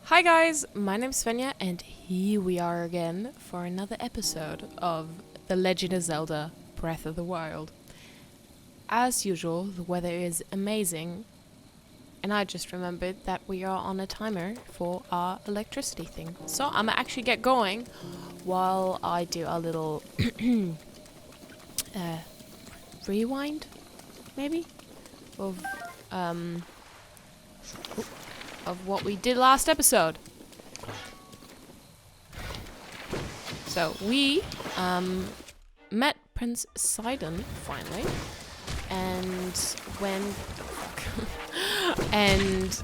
Hi guys, my name's Svenja and here we are again for another episode of The Legend of Zelda Breath of the Wild. As usual, the weather is amazing and I just remembered that we are on a timer for our electricity thing. So I'm gonna actually get going while I do a little rewind, maybe, of what we did last episode. So we met Prince Sidon finally, and and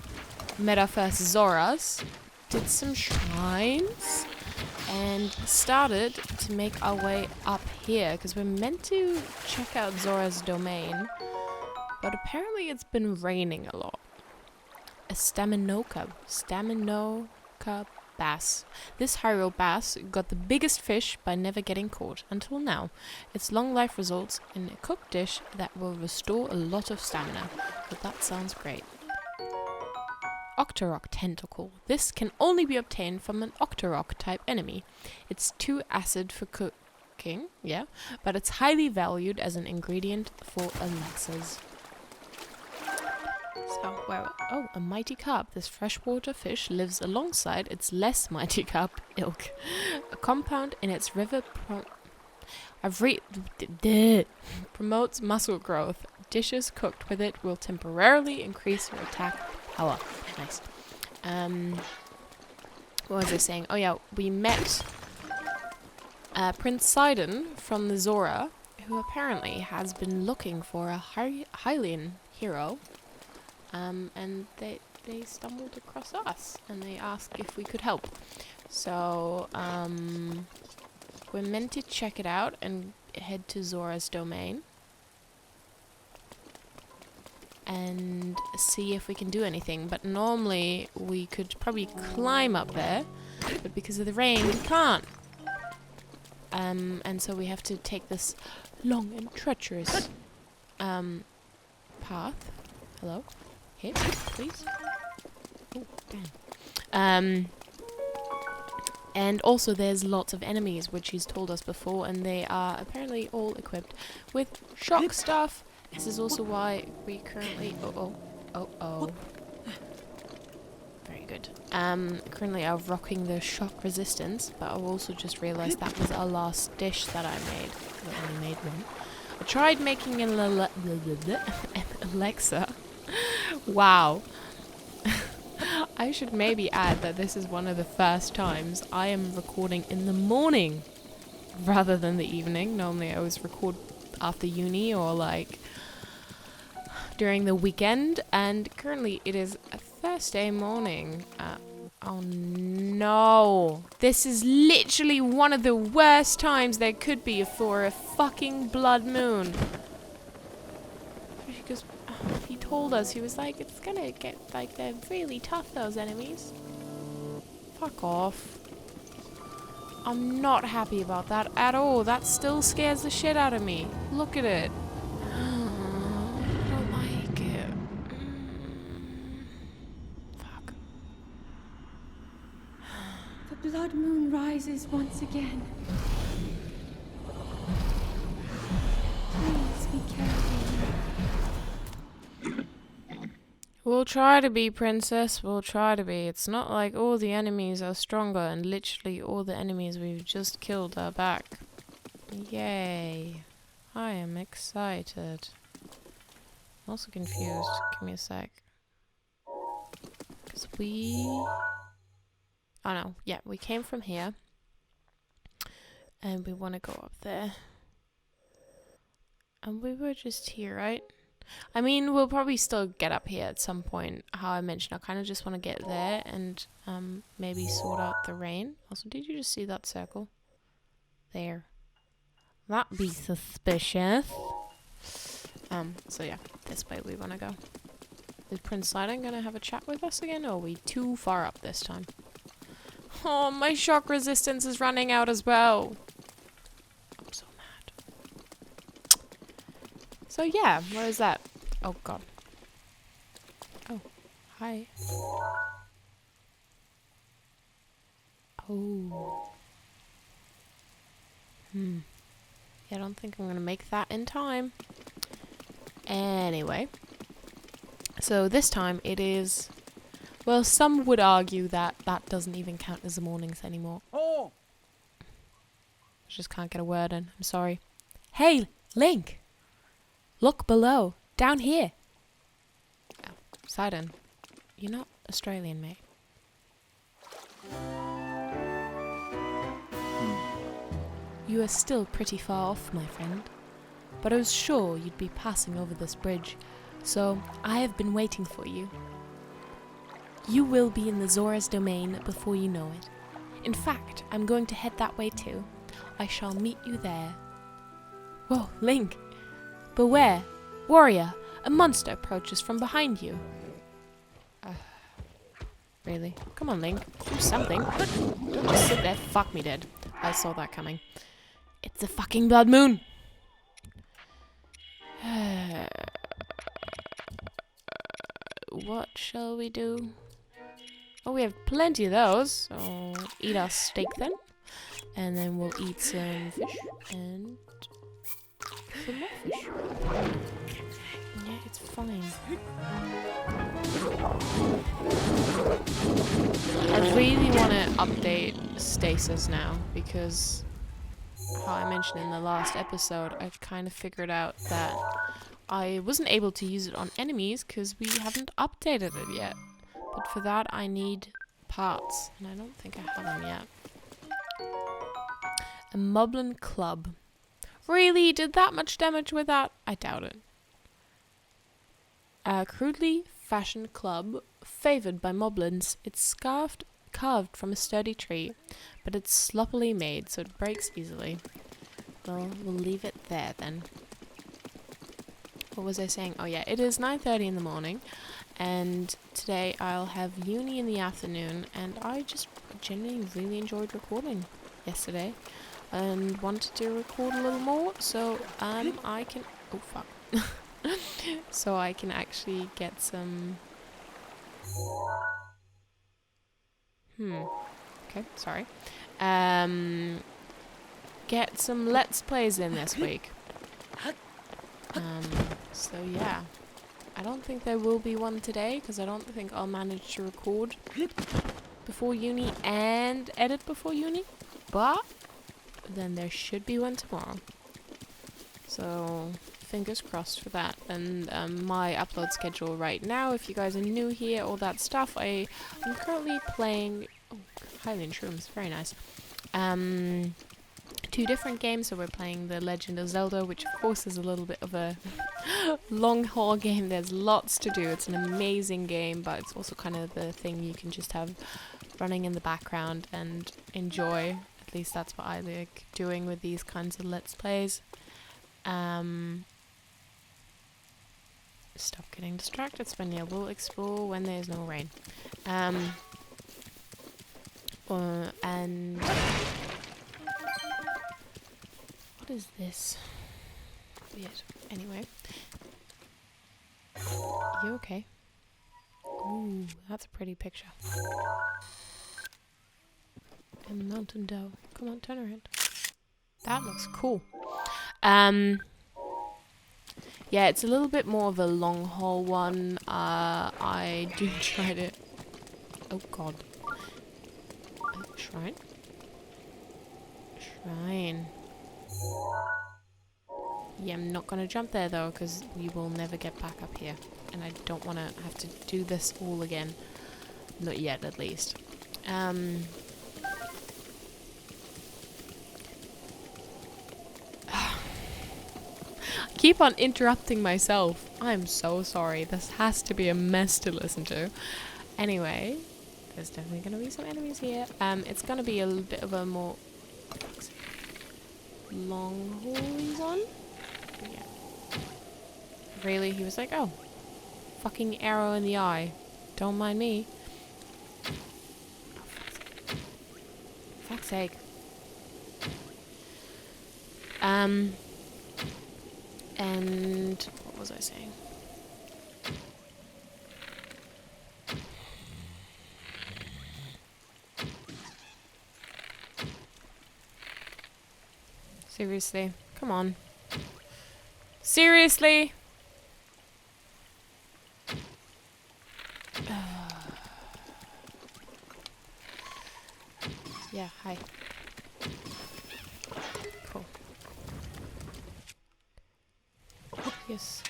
met our first Zoras, did some shrines, and started to make our way up here because we're meant to check out Zora's domain, but apparently it's been raining a lot. A staminoka bass. This Hyrule Bass got the biggest fish by never getting caught until now. Its long life results in a cooked dish that will restore a lot of stamina. But that sounds great. Octorok Tentacle. This can only be obtained from an Octorok type enemy. It's too acid for cooking, but it's highly valued as an ingredient for elixirs. So, a mighty carp. This freshwater fish lives alongside its less mighty carp ilk. A compound in its river promotes muscle growth. Dishes cooked with it will temporarily increase your attack power. Nice. What was I saying? Oh yeah, we met Prince Sidon from the Zora, who apparently has been looking for a Hylian hero. And they stumbled across us, and they asked if we could help. So, we're meant to check it out and head to Zora's domain. And see if we can do anything. But normally, we could probably climb up there. But because of the rain, we can't. And so we have to take this long and treacherous, path. Hello? Hit, please. Oh, damn. And also there's lots of enemies, which he's told us before, and they are apparently all equipped with shock stuff. This is also why we currently... Very good. Currently are rocking the shock resistance, but I've also just realized that was our last dish that I made. I only made one. I tried making an elixir. Wow. I should maybe add that this is one of the first times I am recording in the morning rather than the evening. Normally I always record after uni or like during the weekend, and currently it is a Thursday morning. Oh no. This is literally one of the worst times there could be for a fucking blood moon. Because he told us, he was like, it's gonna get, like, they're really tough, those enemies. Fuck off. I'm not happy about that at all. That still scares the shit out of me. Look at it. I don't like it. Fuck. The blood moon rises once again. Please be careful. We'll try to be, princess. We'll try to be. It's not like all the enemies are stronger and literally all the enemies we've just killed are back. Yay. I am excited. I'm also confused. Give me a sec. Because oh no. Yeah, we came from here. And we want to go up there. And we were just here, right? I mean, we'll probably still get up here at some point. How I mentioned, I kind of just want to get there and maybe sort out the rain. Also, did you just see that circle? There. That'd be suspicious. So yeah, this way we want to go. Is Prince Sidon going to have a chat with us again, or are we too far up this time? Oh, my shock resistance is running out as well. I'm so mad. So yeah, where is that? Oh god. Oh, hi. Oh. Yeah, I don't think I'm gonna make that in time. Anyway. So this time it is... Well, some would argue that that doesn't even count as the mornings anymore. Oh! I just can't get a word in. I'm sorry. Hey, Link! Look below. Down here. Oh, Sidon. You're not Australian, mate. You are still pretty far off, my friend. But I was sure you'd be passing over this bridge, so I have been waiting for you. You will be in the Zora's domain before you know it. In fact, I'm going to head that way too. I shall meet you there. Whoa, Link! Beware! Warrior! A monster approaches from behind you. Really? Come on, Link. Do something. Don't just sit there. Fuck me dead. I saw that coming. It's the fucking blood moon! What shall we do? Oh, we have plenty of those. So eat our steak then. And then we'll eat some fish. And some more fish. Yeah, it's fine. I really want to update stasis now because how I mentioned in the last episode, I kind of figured out that I wasn't able to use it on enemies because we haven't updated it yet. But for that I need parts, and I don't think I have them yet. A Moblin Club. Really? Did that much damage with that? I doubt it. A crudely fashioned club, favoured by moblins. It's carved from a sturdy tree, but it's sloppily made, so it breaks easily. Well, we'll leave it there then. What was I saying? Oh yeah, it is 9:30 in the morning, and today I'll have uni in the afternoon, and I just genuinely really enjoyed recording yesterday, and wanted to record a little more, so I can... Oh fuck. So I can actually get some... Okay, sorry. Get some Let's Plays in this week. So yeah. I don't think there will be one today, because I don't think I'll manage to record before uni and edit before uni. But then there should be one tomorrow. So... fingers crossed for that. And my upload schedule right now, if you guys are new here, all that stuff, I'm currently playing Hylian Shrooms, very nice. 2 different games, so we're playing The Legend of Zelda, which of course is a little bit of a long haul game. There's lots to do. It's an amazing game, but it's also kind of the thing you can just have running in the background and enjoy. At least that's what I like doing with these kinds of Let's Plays. Stop getting distracted, Svenja. We'll explore when there's no rain. And... what is this? Weird. Anyway. You okay? Ooh, that's a pretty picture. And Mountain Doe. Come on, turn around. That looks cool. Yeah, it's a little bit more of a long haul one. I do try to... Oh god. Shrine? Shrine. Yeah, I'm not gonna jump there though, because we will never get back up here. And I don't want to have to do this all again. Not yet, at least. Keep on interrupting myself. I'm so sorry. This has to be a mess to listen to. Anyway, there's definitely going to be some enemies here. It's going to be a little bit of a more long haul one. Yeah. Really? He was like, oh, fucking arrow in the eye. Don't mind me. Oh, fuck's sake. And what was I saying? Seriously. Come on. Seriously? Yeah, hi. Cool. Yes.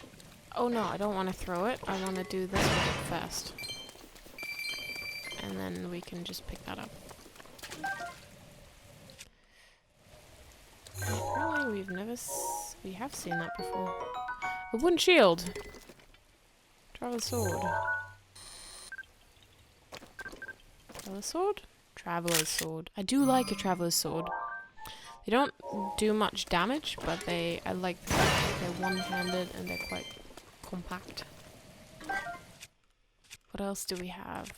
Oh no, I don't want to throw it. I want to do this one first. And then we can just pick that up. Apparently we've never we have seen that before. A wooden shield. Traveler's sword. Traveler's sword? Traveler's sword. I do like a traveler's sword. They don't do much damage, but I like the fact that they're one-handed and they're quite compact. What else do we have?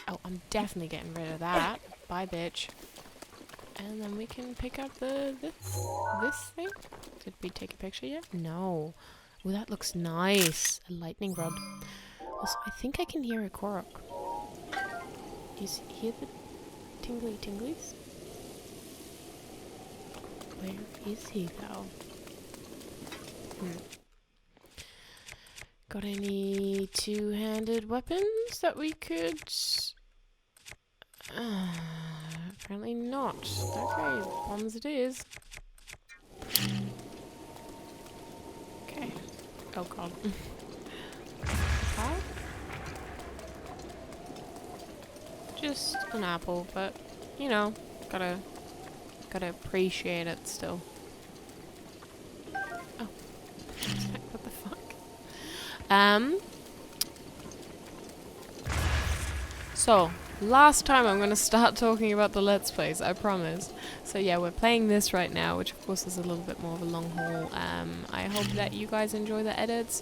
Oh, I'm definitely getting rid of that. Bye, bitch. And then we can pick up this thing. Did we take a picture yet? No. Oh, that looks nice. A lightning rod. Also, I think I can hear a Korok. Do you hear the tingly tinglies? Where is he though? Got any two-handed weapons that we could... apparently not. Okay, bombs it is. Okay. Oh god. Okay. Just an apple, but you know, gotta appreciate it still. Oh. What the fuck? So, last time I'm going to start talking about the Let's Plays, I promise. So yeah, we're playing this right now, which of course is a little bit more of a long haul. I hope that you guys enjoy the edits.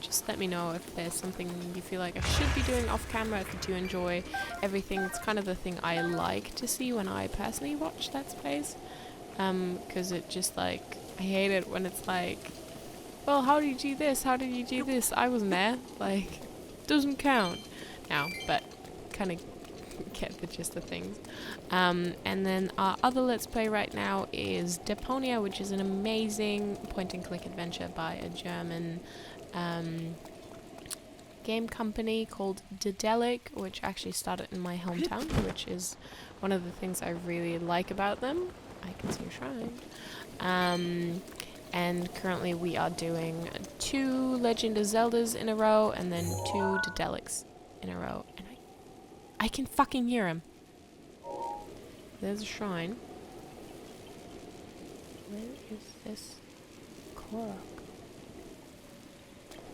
Just let me know if there's something you feel like I should be doing off camera, if you do enjoy everything. It's kind of the thing I like to see when I personally watch Let's Plays. Because it just like, I hate it when it's like, well, how did you do this? How did you do this? I wasn't there. Like, doesn't count. Now, but kind of get the gist of things. And then our other Let's Play right now is Deponia, which is an amazing point-and-click adventure by a German game company called Daedalic, which actually started in my hometown, which is one of the things I really like about them. I can see a shrine. And currently we are doing 2 Legend of Zeldas in a row and then 2 Daedalics in a row. And I can fucking hear him. There's a shrine. Where is this Korok?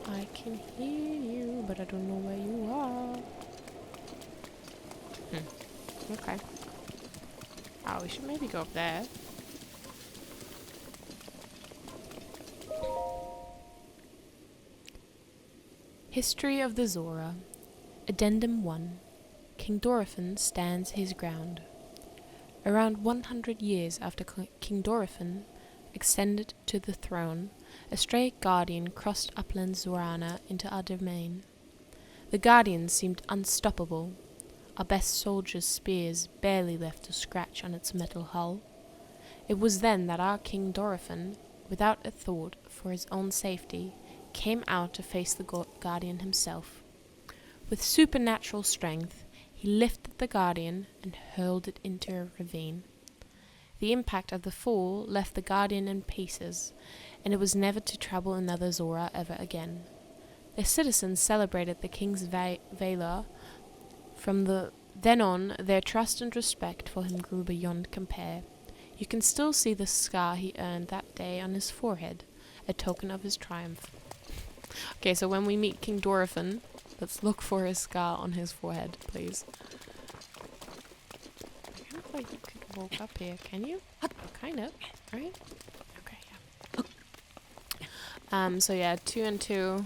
I can hear you, but I don't know where you are. Okay. Oh, we should maybe go up there. History of the Zora. Addendum 1. King Dorephan stands his ground. Around 100 years after King Dorephan ascended to the throne, a stray guardian crossed upland Zorana into our domain. The guardian seemed unstoppable. Our best soldiers' spears barely left a scratch on its metal hull. It was then that our King Dorephan, without a thought for his own safety, came out to face the guardian himself. With supernatural strength, he lifted the guardian and hurled it into a ravine. The impact of the fall left the guardian in pieces, and it was never to trouble another Zora ever again. The citizens celebrated the king's valor. From then on, their trust and respect for him grew beyond compare. You can still see the scar he earned that day on his forehead, a token of his triumph. Okay, so when we meet King Dorephan, let's look for his scar on his forehead, please. I kind of like you could walk up here, can you? Kind of, right? Okay, yeah. So yeah, 2 and 2.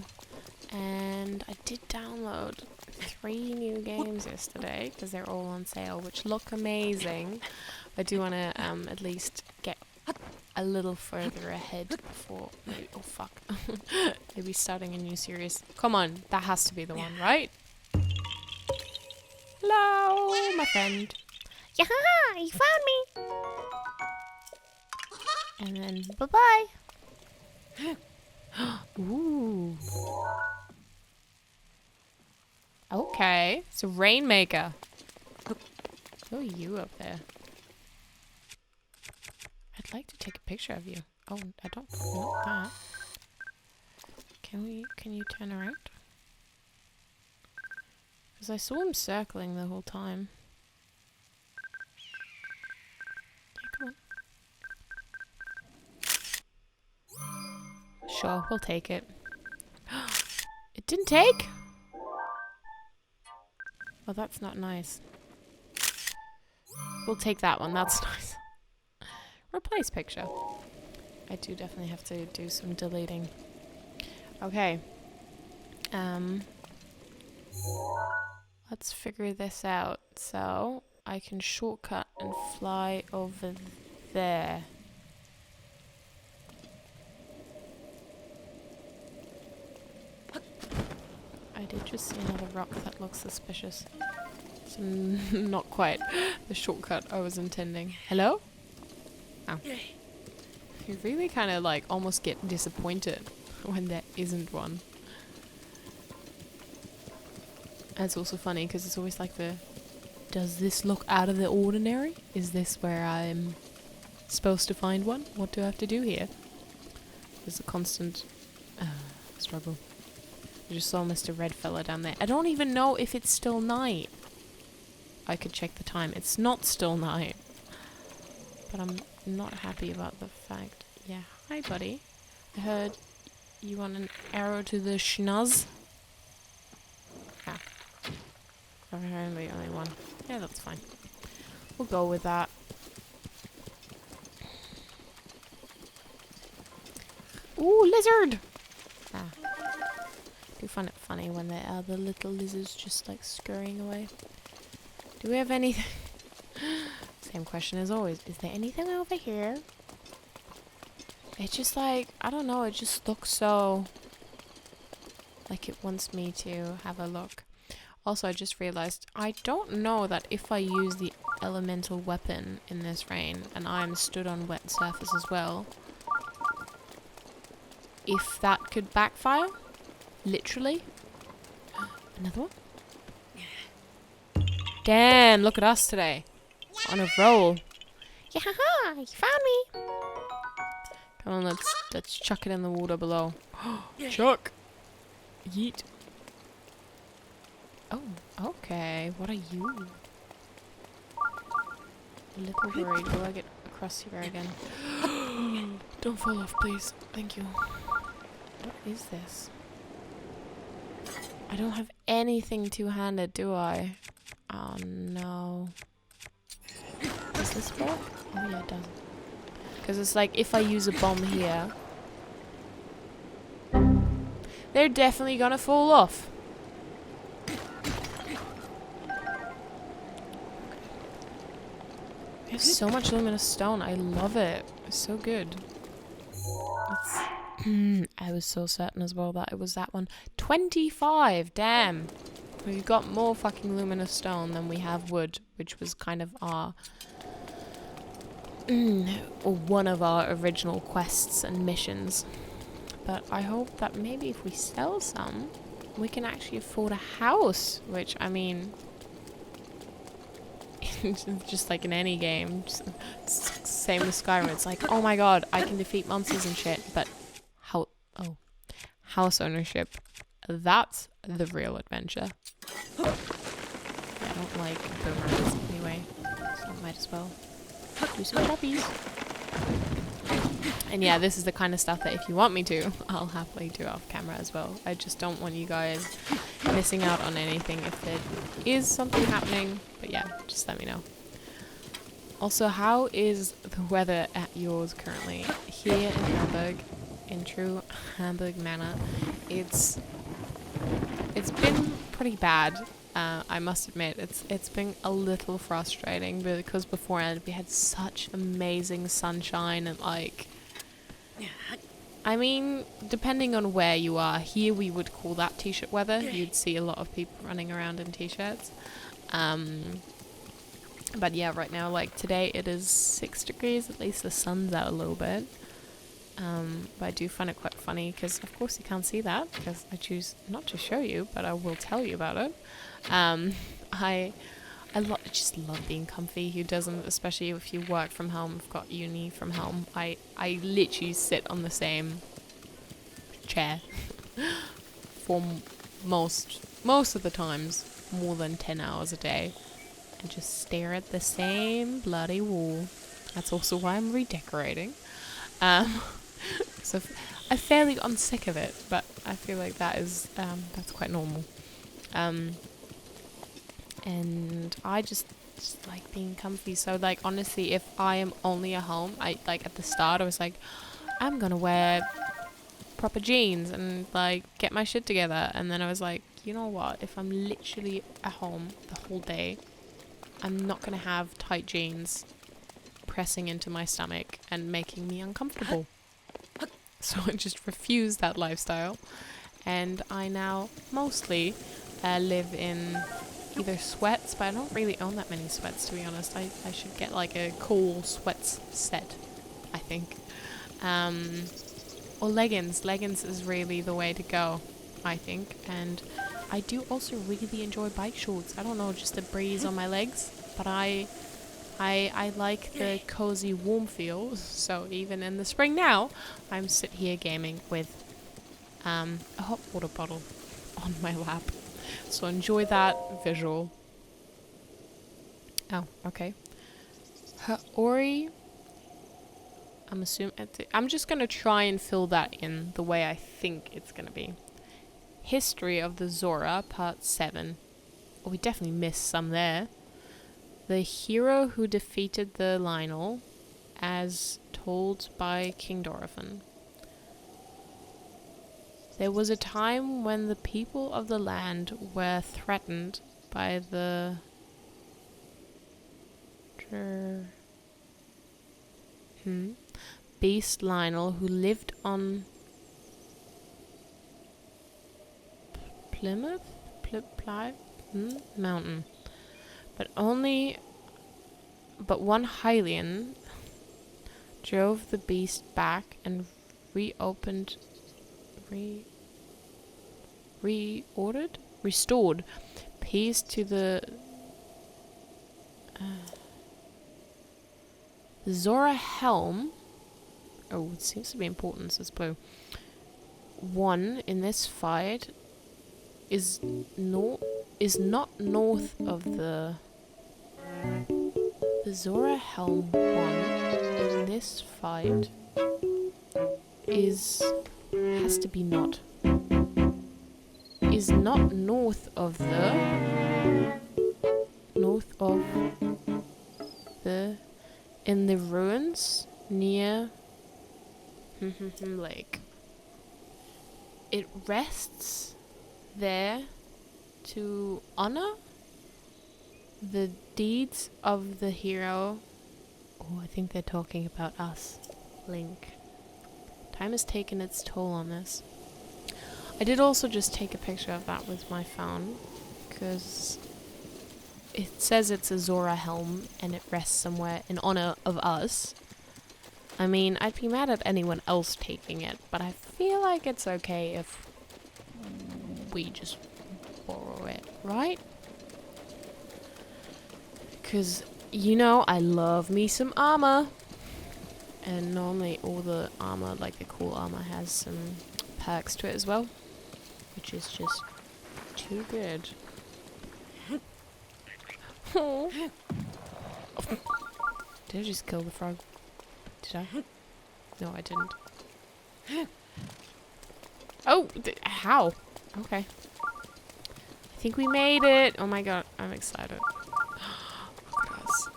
And I did download 3 new games yesterday, because they're all on sale, which look amazing. I do want to at least get a little further ahead before maybe, oh fuck, maybe starting a new series. Come on, that has to be the one, right? Hello, my friend. Yaha! You found me! And then bye-bye. Ooh. Okay. It's a rainmaker. Who are you up there? I'd like to take a picture of you. Oh, I don't want that. Can you turn around? Because I saw him circling the whole time. Yeah, come on. Sure, we'll take it. It didn't take? Oh, that's not nice. We'll take that one, that's nice. Replace picture. I do definitely have to do some deleting. Okay. Let's figure this out. So, I can shortcut and fly over there. I did just see another rock that looks suspicious. It's not quite the shortcut I was intending. Hello? Oh. You really kind of like almost get disappointed when there isn't one. And it's also funny because it's always like does this look out of the ordinary? Is this where I'm supposed to find one? What do I have to do here? There's a constant struggle. I just saw Mr. Red fella down there. I don't even know if it's still night. I could check the time. It's not still night. But I'm not happy about the fact. Yeah, hi buddy. I heard you want an arrow to the schnuz. Ah. Apparently only one. Yeah, that's fine. We'll go with that. Ooh, lizard! Ah. I do find it funny when there are the little lizards just like scurrying away. Do we have anything? Same question as always. Is there anything over here? It's just like, I don't know, it just looks so like it wants me to have a look. Also, I just realized, I don't know that if I use the elemental weapon in this rain, and I'm stood on wet surface as well, if that could backfire. Literally. Another one? Damn, look at us today. On a roll. Yeah, you found me. Come on, let's chuck it in the water below. Chuck. Yeet. Oh, okay. What are you? A little worried. Will I get across here again? Don't fall off, please. Thank you. What is this? I don't have anything two-handed, do I? Oh no. Does this work? Oh yeah, it does. Because it's like, if I use a bomb here, they're definitely gonna fall off. We have so much luminous stone. I love it. It's so good. I was so certain as well that it was that one. 25! Damn! We've got more fucking luminous stone than we have wood, which was kind of our... or one of our original quests and missions. But I hope that maybe if we sell some, we can actually afford a house. Which, I mean... just like in any game. Same with Skyrim. It's like, oh my god, I can defeat monsters and shit, but... house ownership. That's the real adventure. Yeah, I don't like boomerangs anyway, so I might as well do some puppies. And yeah, this is the kind of stuff that if you want me to, I'll happily do off camera as well. I just don't want you guys missing out on anything if there is something happening. But yeah, just let me know. Also, how is the weather at yours currently? Here in Hamburg, in true Hamburg manner, it's been pretty bad. I must admit, it's been a little frustrating because beforehand we had such amazing sunshine and like, I mean, depending on where you are, here we would call that t-shirt weather. You'd see a lot of people running around in t-shirts. But yeah, right now, like today it is 6 degrees, at least the sun's out a little bit. But I do find it quite funny because of course you can't see that because I choose not to show you, but I will tell you about it. I just love being comfy. Who doesn't? Especially if you work from home. I've got uni from home. I literally sit on the same chair for most of the times, more than 10 hours a day, and just stare at the same bloody wall. That's also why I'm redecorating. So I've fairly gotten sick of it, but I feel like that's quite normal. And I just like being comfy. So like honestly, if I am only at home, I like at the start I was like, I'm gonna wear proper jeans and like get my shit together. And then I was like, you know what? If I'm literally at home the whole day, I'm not gonna have tight jeans pressing into my stomach and making me uncomfortable. So I just refused that lifestyle, and I now mostly live in either sweats, but I don't really own that many sweats, to be honest. I should get like a cool sweats set, I think. Or leggings. Leggings is really the way to go, I think. And I do also really enjoy bike shorts. I don't know, just the breeze on my legs, but I like the cozy warm feel. So even in the spring now, I'm sit here gaming with a hot water bottle on my lap. So enjoy that visual. Oh, okay. Ori. I'm just gonna try and fill that in the way I think it's gonna be. History of the Zora, part 7. Oh, we definitely missed some there. The hero who defeated the Lionel, as told by King Dorothan. There was a time when the people of the land were threatened by the beast Lionel, who lived on Plymouth Mountain. But one Hylian drove the beast back and restored peace to the Zora Helm. Oh, it seems to be important, so it's blue. One in this fight is not north of the Zora Helm one in this fight is not north of the in the ruins near lake. It rests there to honor the deeds of the hero. Oh, I think they're talking about us, Link. Time has taken its toll on this. I did also just take a picture of that with my phone, because it says it's a Zora Helm and it rests somewhere in honor of us. I mean, I'd be mad at anyone else taking it, but I feel like it's okay if we just borrow it, right? Because, you know, I love me some armor. And normally all the armor, like the cool armor, has some perks to it as well, which is just too good. Oh. Did I just kill the frog? Did I? No, I didn't. Oh, how? Okay. I think we made it. Oh my god, I'm excited. Look at us.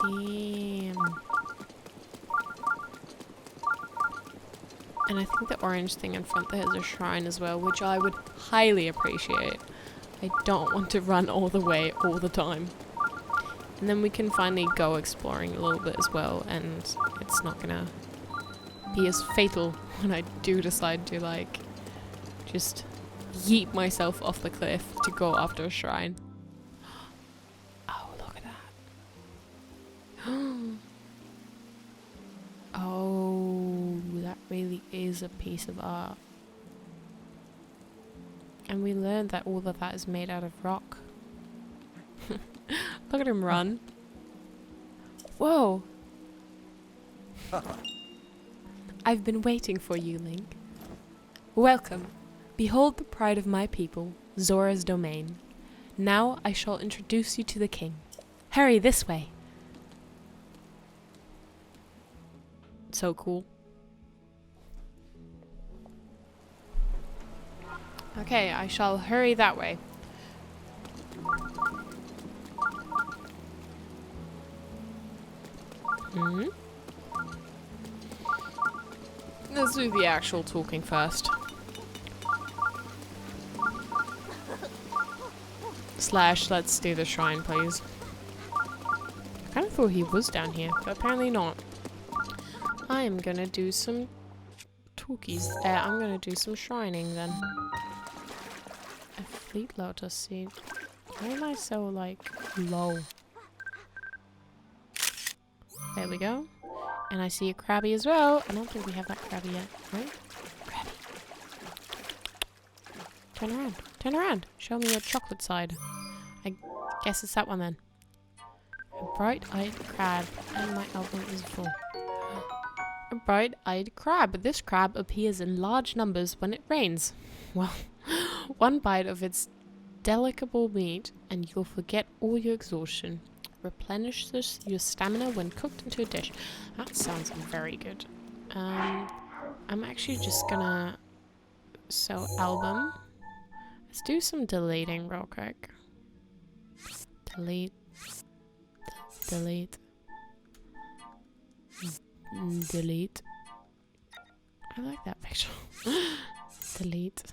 Damn. And I think the orange thing in front there is a shrine as well, which I would highly appreciate. I don't want to run all the way all the time. And then we can finally go exploring a little bit as well, and it's not gonna be as fatal when I do decide to, like, just yeet myself off the cliff to go after a shrine. Oh, look at that. is a piece of art. And we learned that all of that is made out of rock. Look at him run. Whoa! I've been waiting for you, Link. Welcome. Behold the pride of my people, Zora's domain. Now I shall introduce you to the king. Hurry this way. So cool. Okay, I shall hurry that way. Let's do the actual talking first. Slash, let's do the shrine, please. I kind of thought he was down here, but apparently not. I am gonna do some talkies. I'm gonna do some shrining then. A fleet lotus seed. Why am I so, like, low? There we go. And I see a crabby as well. I don't think we have that crabby yet, right? Crabby. Turn around. Turn around. Show me your chocolate side. I guess it's that one then. A bright-eyed crab. And my album is full. A bright-eyed crab. This crab appears in large numbers when it rains. Well, one bite of its delectable meat and you'll forget all your exhaustion. Replenish your stamina when cooked into a dish. That sounds very good. I'm actually just gonna... So, album. Let's do some deleting real quick. Delete. Delete. Delete. I like that picture. Delete.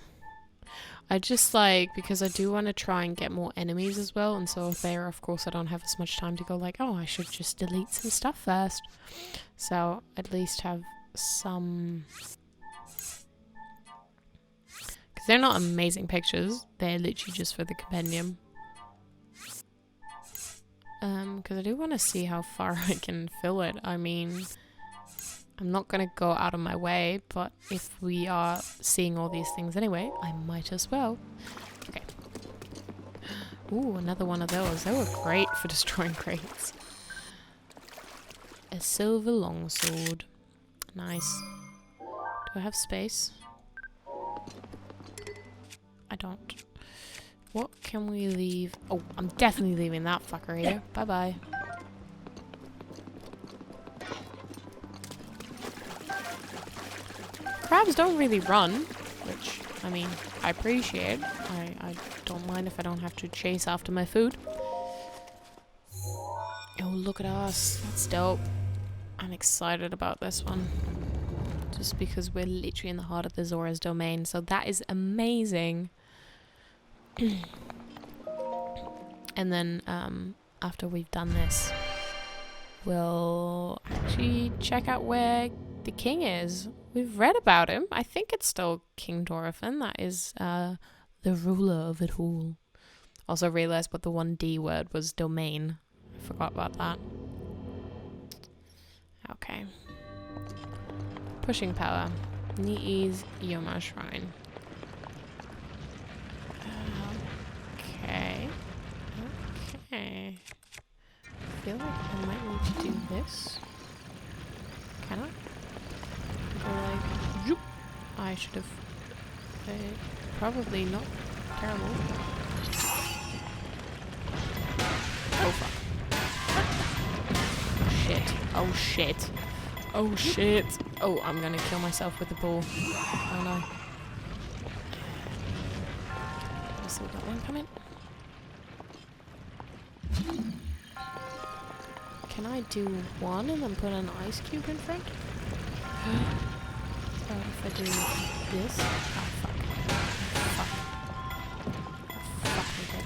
I just like, because I do want to try and get more enemies as well, and so there, of course, I don't have as much time to go like, oh, I should just delete some stuff first. So, at least have some... Because they're not amazing pictures, they're literally just for the compendium. Because I do want to see how far I can fill it. I mean... I'm not going to go out of my way, but if we are seeing all these things anyway, I might as well. Okay. Ooh, another one of those. They were great for destroying crates. A silver longsword. Nice. Do I have space? I don't. What can we leave? Oh, I'm definitely leaving that fucker here. Bye-bye. Crabs don't really run, which, I mean, I appreciate. I don't mind if I don't have to chase after my food. Oh, look at us. That's dope. I'm excited about this one. Just because we're literally in the heart of the Zora's domain, so that is amazing. And then, after we've done this, we'll actually check out where the king is. We've read about him. I think it's still King Dorothan. That is the ruler of it all. Also realized what the one D word was, domain. I forgot about that. Okay. Pushing power. Nii's Yoma Shrine. Okay. Okay. I feel like I might need to do this. Can I? Like, zoop. I should have probably not terrible. Oh fuck. Oh shit. Oh shit. Oh shit. Oh, I'm gonna kill myself with the ball. Oh no. I still got one coming. Can I do one and then put an ice cube in front? If I do this... Oh, fuck. Fuck. Fuck, I'm dead.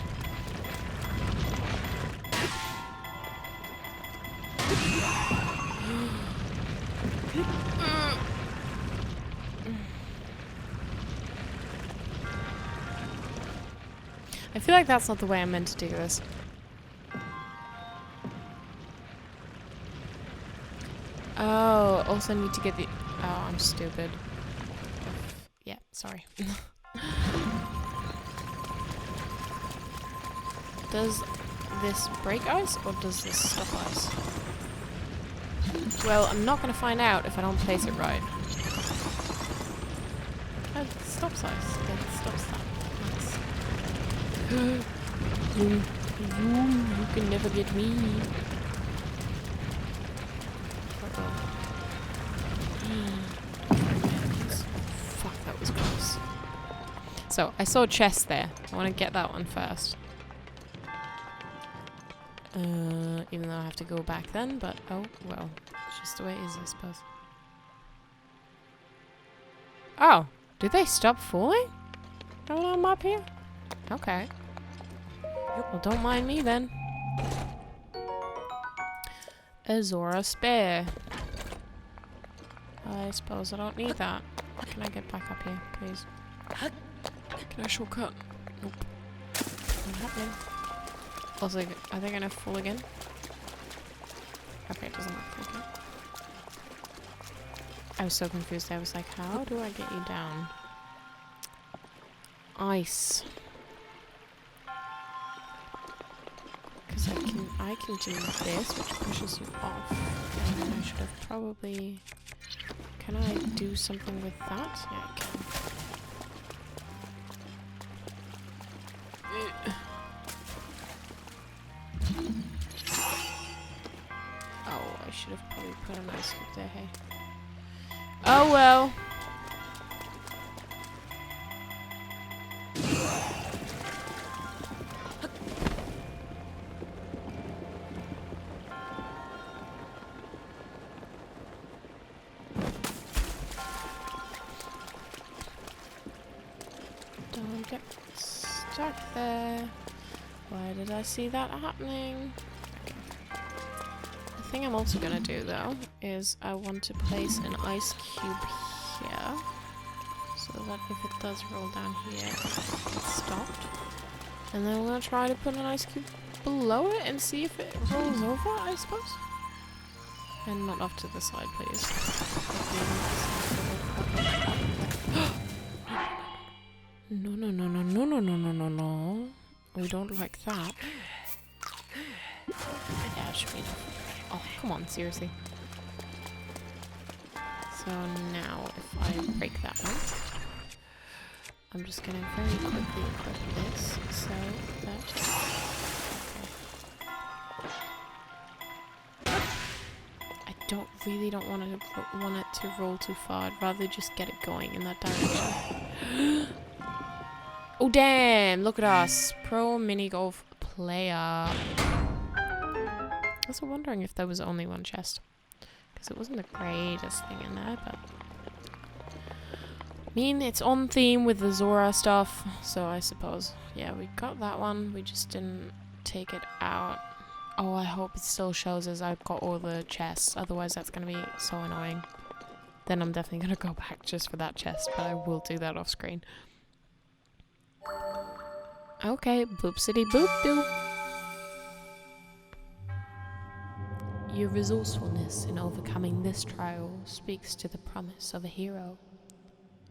I feel like that's not the way I'm meant to do this. Oh, also need to get the... Oh, I'm stupid. Sorry. Does this break ice or does this stop ice? Well, I'm not going to find out if I don't place it right. It stops ice. It stops that. Nice. You can never get me. Uh-oh. Fuck, that was close. So, I saw a chest there. I want to get that one first. Even though I have to go back then, but oh, well. It's just the way it is, I suppose. Oh, did they stop falling? When I'm up here? Okay. Well, don't mind me then. A Zora spare. I suppose I don't need that. Can I get back up here, please? Can I shortcut? Nope. Not happening. Also, are they gonna fall again? Okay, it doesn't look like it. I was so confused. I was like, how do I get you down? Ice. Because I can do this, which pushes you off. And then I should have probably... Can I do something with that? Yeah, I can. Oh, I should have probably put an ice cube there, hey. Oh well. Don't get stuck there. Why did I see that happening? Okay. The thing I'm also gonna do though is I want to place an ice cube here so that if it does roll down here, it's stopped. And then we're gonna try to put an ice cube below it and see if it rolls over, I suppose. And not off to the side, please. No, no, no, no, no, no, no, no, no, no. We don't like that. Yeah, it should be enough. Oh, come on, seriously. So now, if I break that one, I'm just gonna very quickly equip this so that... I really don't want it to roll too far. I'd rather just get it going in that direction. Oh damn! Look at us, pro mini golf player. I was wondering if there was only one chest, because it wasn't the greatest thing in there, but I mean it's on theme with the Zora stuff, so I suppose yeah we got that one. We just didn't take it out. Oh, I hope it still shows as I've got all the chests, otherwise that's gonna be so annoying. Then I'm definitely gonna go back just for that chest, but I will do that off screen. Okay, boopsity boop doop. Your resourcefulness in overcoming this trial speaks to the promise of a hero.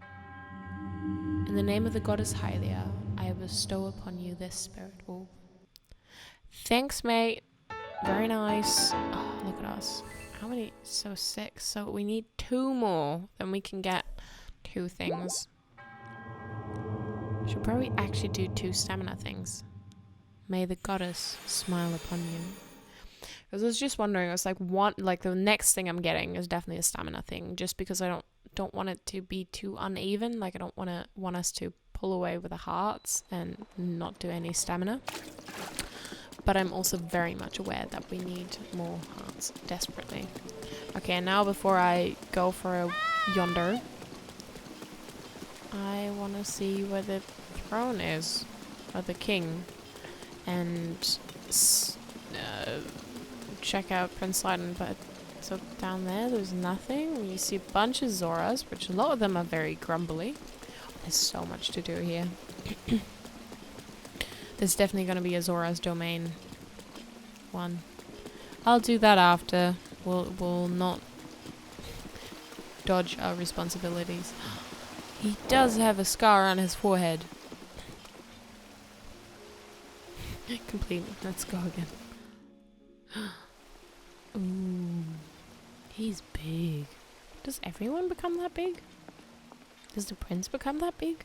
In the name of the goddess Hylia, I bestow upon you this spirit orb. Thanks, mate. Very nice. Oh, look at us. How many? So 6. So we need 2 more. Then we can get 2 things. Should probably actually do 2 stamina things. May the goddess smile upon you. Because I was just wondering, I was like, the next thing I'm getting is definitely a stamina thing, just because I don't want it to be too uneven. Like I don't want us to pull away with the hearts and not do any stamina. But I'm also very much aware that we need more hearts desperately. Okay, now before I go for a yonder, I want to see where the throne is, or the king, and check out Prince Sidon. But so down there's nothing. You see a bunch of Zoras, which a lot of them are very grumbly. There's so much to do here. There's definitely going to be a Zora's Domain one. I'll do that after. We'll not dodge our responsibilities. He does have a scar on his forehead. Completely. Let's go again. Ooh. He's big. Does everyone become that big? Does the prince become that big?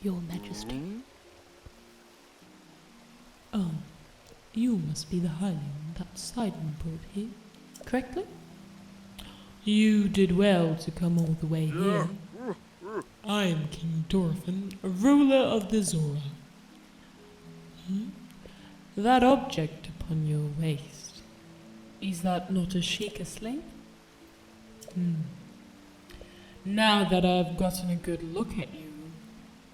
Your Majesty. Oh, you must be the Highland that Sidon brought here, correctly? You did well to come all the way here. I am King Dorfin, ruler of the Zora. That object upon your waist, is that not a Sheikah slave? Now that I've gotten a good look at you,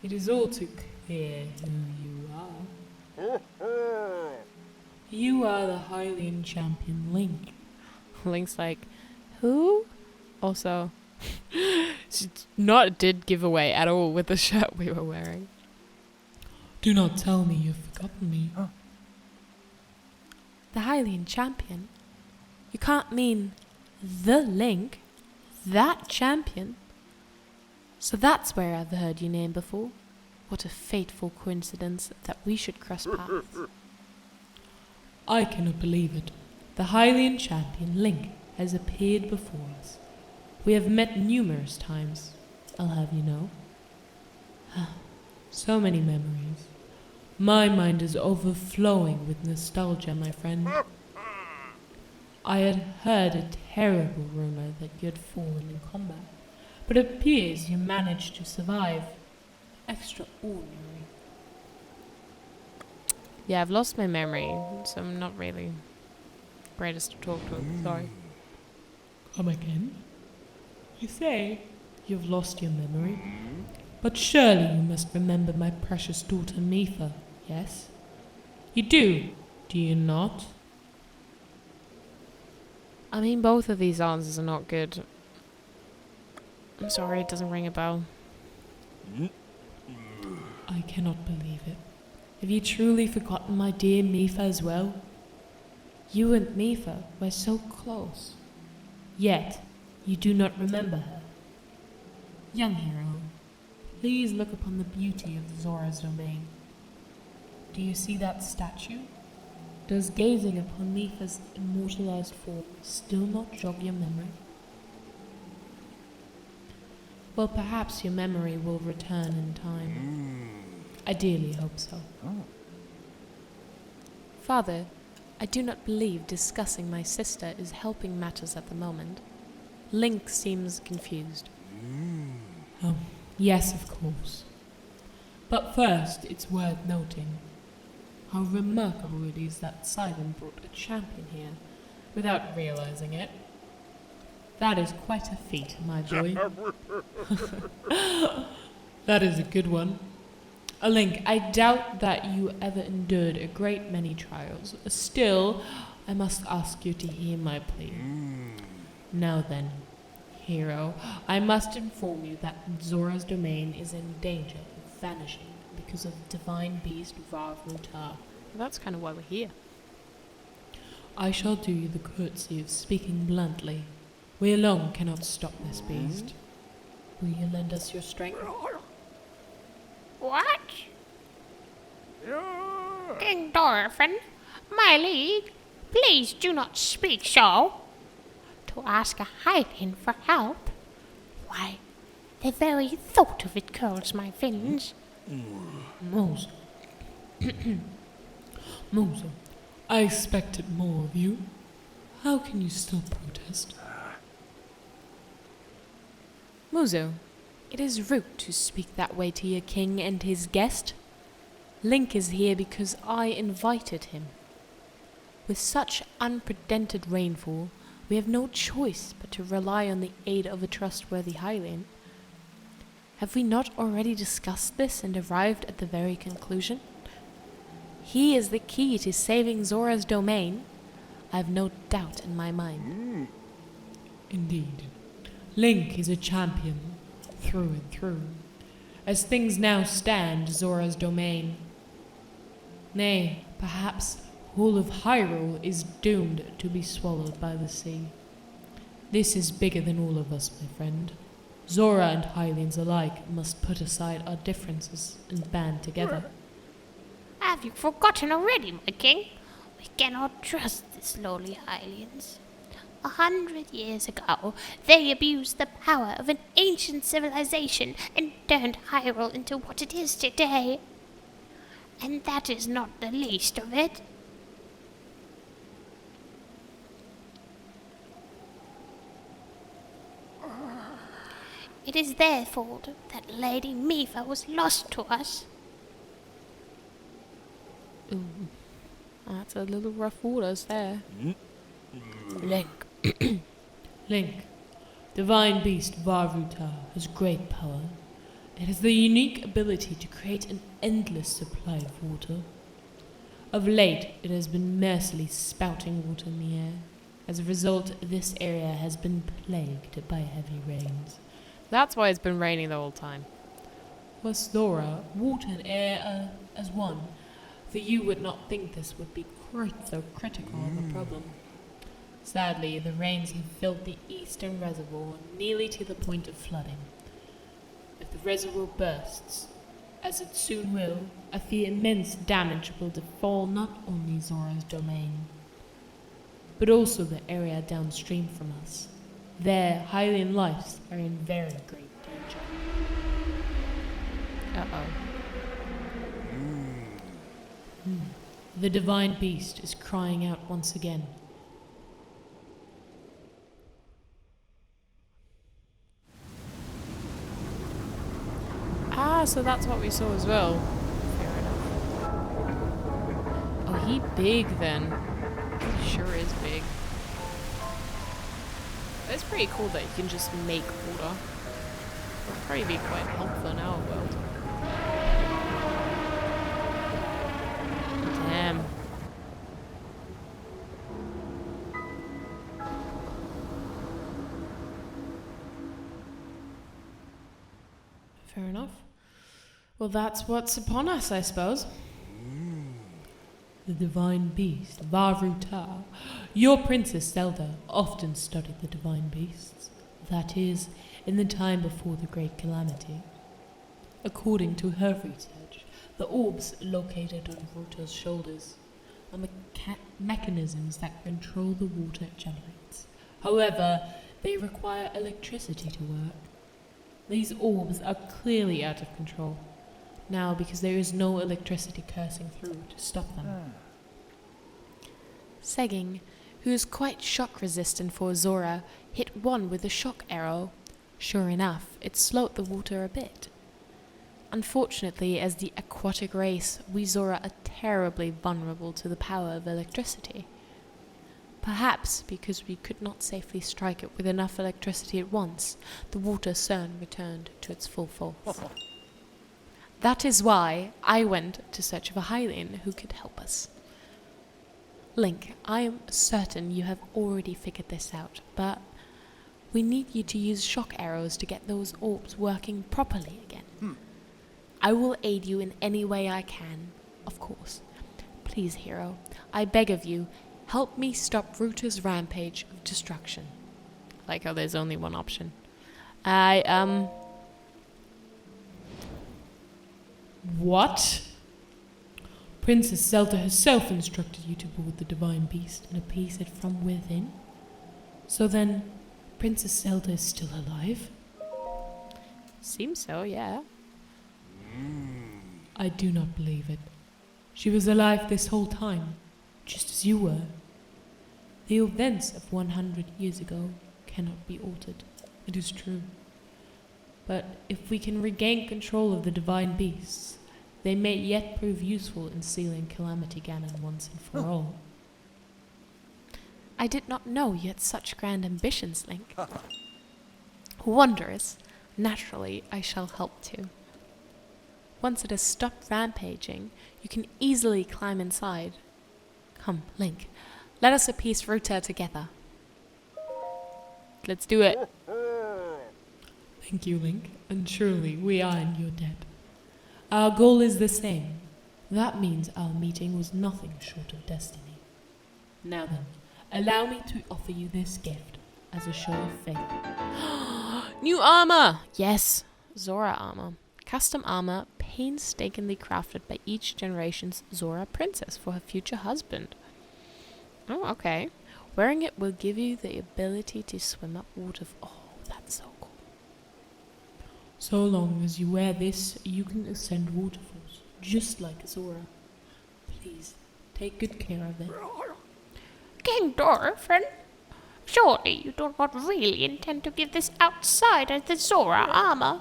it is all too clear who you are. You are the Hylian champion Link. Link's like, who? Also, she did give away at all with the shirt we were wearing. Do not tell me you've forgotten me. The Hylian champion? You can't mean the Link? That champion? So that's where I've heard your name before. What a fateful coincidence that we should cross paths. I cannot believe it. The Hylian champion Link has appeared before us. We have met numerous times, I'll have you know. So many memories. My mind is overflowing with nostalgia, my friend. I had heard a terrible rumor that you had fallen in combat, but it appears you managed to survive. Extraordinary. Yeah, I've lost my memory, so I'm not really greatest to talk to. Sorry. Come again? You say you've lost your memory, but surely you must remember my precious daughter Mifa, yes? You do you not? I mean, both of these answers are not good. I'm sorry, it doesn't ring a bell. I cannot believe it. Have you truly forgotten my dear Mifa as well? You and Mifa were so close. Yet, you do not remember her. Young hero, please look upon the beauty of Zora's domain. Do you see that statue? Does gazing upon Mifa's immortalized form still not jog your memory? Well, perhaps your memory will return in time. I dearly hope so. Father, I do not believe discussing my sister is helping matters at the moment. Link seems confused. Oh, yes, of course. But first, it's worth noting how remarkable it is that Sidon brought a champion here without realizing it. That is quite a feat, my boy. That is a good one. Link, I doubt that you ever endured a great many trials. Still, I must ask you to hear my plea. Now then, hero, I must inform you that Zora's domain is in danger of vanishing because of divine beast Varvruta. That's kind of why we're here. I shall do you the courtesy of speaking bluntly. We alone cannot stop this beast. Will you lend us your strength? What? King Dorfin, my liege, please do not speak so. To ask a Hylian for help? Why, the very thought of it curls my veins. Mozo. Mozo, I expected more of you. How can you still protest? Muzo, it is rude to speak that way to your king and his guest. Link is here because I invited him. With such unprecedented rainfall, we have no choice but to rely on the aid of a trustworthy Hylian. Have we not already discussed this and arrived at the very conclusion? He is the key to saving Zora's domain. I have no doubt in my mind. Indeed. Link is a champion, through and through. As things now stand, Zora's domain, nay, perhaps All of Hyrule is doomed to be swallowed by the sea. This is bigger than all of us, my friend. Zora and Hylians alike must put aside our differences and band together. Have you forgotten already, my king? We cannot trust these lowly Hylians. 100 years ago, they abused the power of an ancient civilization and turned Hyrule into what it is today. And that is not the least of it. It is their fault that Lady Mifa was lost to us. Ooh, that's a little rough waters there. Link. Link. Divine Beast Varuta has great power. It has the unique ability to create an endless supply of water. Of late, it has been mercilessly spouting water in the air. As a result, this area has been plagued by heavy rains. That's why it's been raining the whole time. Was Zora, water and air are as one, for you would not think this would be quite so critical of a problem. Sadly, the rains have filled the eastern reservoir nearly to the point of flooding. If the reservoir bursts, as it soon will, I fear immense damage will befall not only Zora's domain, but also the area downstream from us. There, Hylian lives are in very great danger. Uh-oh. The Divine Beast is crying out once again. Ah, so that's what we saw as well. Fair enough. Oh, he big then. He sure is big. It's pretty cool that you can just make water. It'll probably be quite helpful in our world. Damn. Fair enough. Well, that's what's upon us, I suppose. The Divine Beast, Varuta. Your Princess Zelda often studied the Divine Beasts. That is, in the time before the Great Calamity. According to her research, the orbs located on Ruta's shoulders are mechanisms that control the water it generates. However, they require electricity to work. These orbs are clearly out of control now because there is no electricity coursing through to stop them. Seging, who is quite shock resistant for Zora, hit one with a shock arrow. Sure enough, it slowed the water a bit. Unfortunately, as the aquatic race, we Zora are terribly vulnerable to the power of electricity. Perhaps because we could not safely strike it with enough electricity at once, the water soon returned to its full force. That is why I went to search of a Hylian who could help us. Link, I am certain you have already figured this out, but we need you to use shock arrows to get those orbs working properly again. I will aid you in any way I can, of course. Please, hero, I beg of you, help me stop Ruta's rampage of destruction. Like how there's only one option. What? Princess Zelda herself instructed you to board the Divine Beast and appease it from within? So then, Princess Zelda is still alive? Seems so, yeah. I do not believe it. She was alive this whole time, just as you were. The events of 100 years ago cannot be altered. It is true. But if we can regain control of the Divine Beasts, they may yet prove useful in sealing Calamity Ganon once and for all. I did not know you had such grand ambitions, Link. Wondrous. Naturally, I shall help too. Once it has stopped rampaging, you can easily climb inside. Come, Link, let us appease Ruta together. Let's do it. Thank you, Link, and surely we are in your debt. Our goal is the same. That means our meeting was nothing short of destiny. Now then, allow me to offer you this gift as a show of faith. New armor! Yes, Zora Armor. Custom armor painstakingly crafted by each generation's Zora princess for her future husband. Oh, okay. Wearing it will give you the ability to swim up water. Oh, that's so cool. So long as you wear this, you can ascend waterfalls, just like Zora. Please, take good care of it. King Dorfin, surely you do not really intend to give this outsider the Zora armor?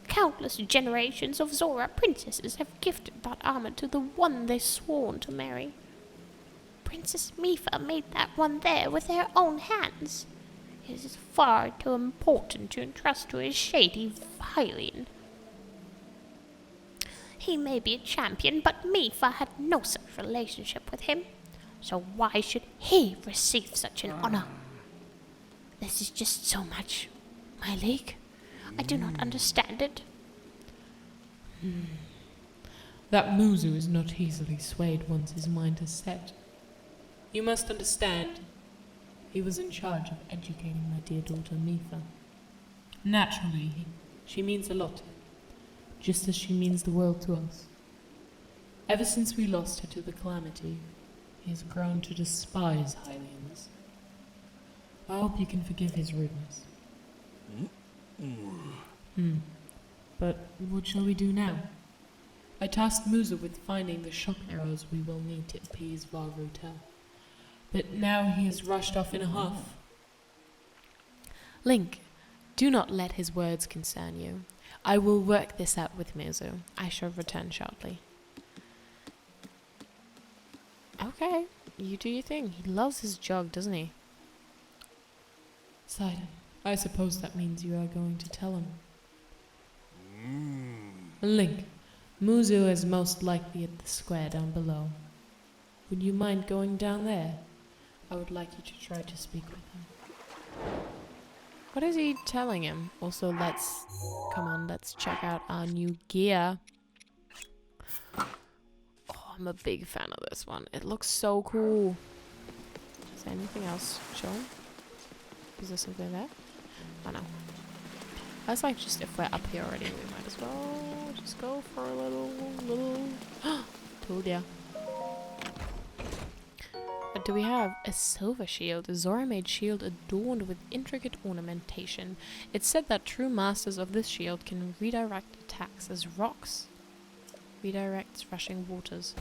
Countless generations of Zora princesses have gifted that armor to the one they sworn to marry. Princess Mifa made that one there with her own hands. It is far too important to entrust to a shady Hylian. He may be a champion, but Mifa had no such relationship with him. So why should he receive such an honor? This is just so much, my league. I do not understand it. That Muzu is not easily swayed once his mind is set. You must understand, he was in charge of educating my dear daughter Mifa. Naturally, she means a lot to him, just as she means the world to us. Ever since we lost her to the calamity, he has grown to despise Hylians. I hope you can forgive his rudeness. But what shall we do now? I tasked Musa with finding the shock arrows we will need to appease Varrutel. But now he has rushed off in a huff. Link, do not let his words concern you. I will work this out with Mizu. I shall return shortly. Okay, you do your thing. He loves his jug, doesn't he? Sidon, I suppose that means you are going to tell him. Link, Muzu is most likely at the square down below. Would you mind going down there? I would like you to try to speak with him. What is he telling him? Also, come on, let's check out our new gear. Oh, I'm a big fan of this one. It looks so cool. Is there anything else shown? Is there something there? Oh no. That's like just if we're up here already, we might as well just go for a little tool, yeah. What do we have? A silver shield. A Zora-made shield adorned with intricate ornamentation. It's said that true masters of this shield can redirect attacks as rocks. Redirects rushing waters.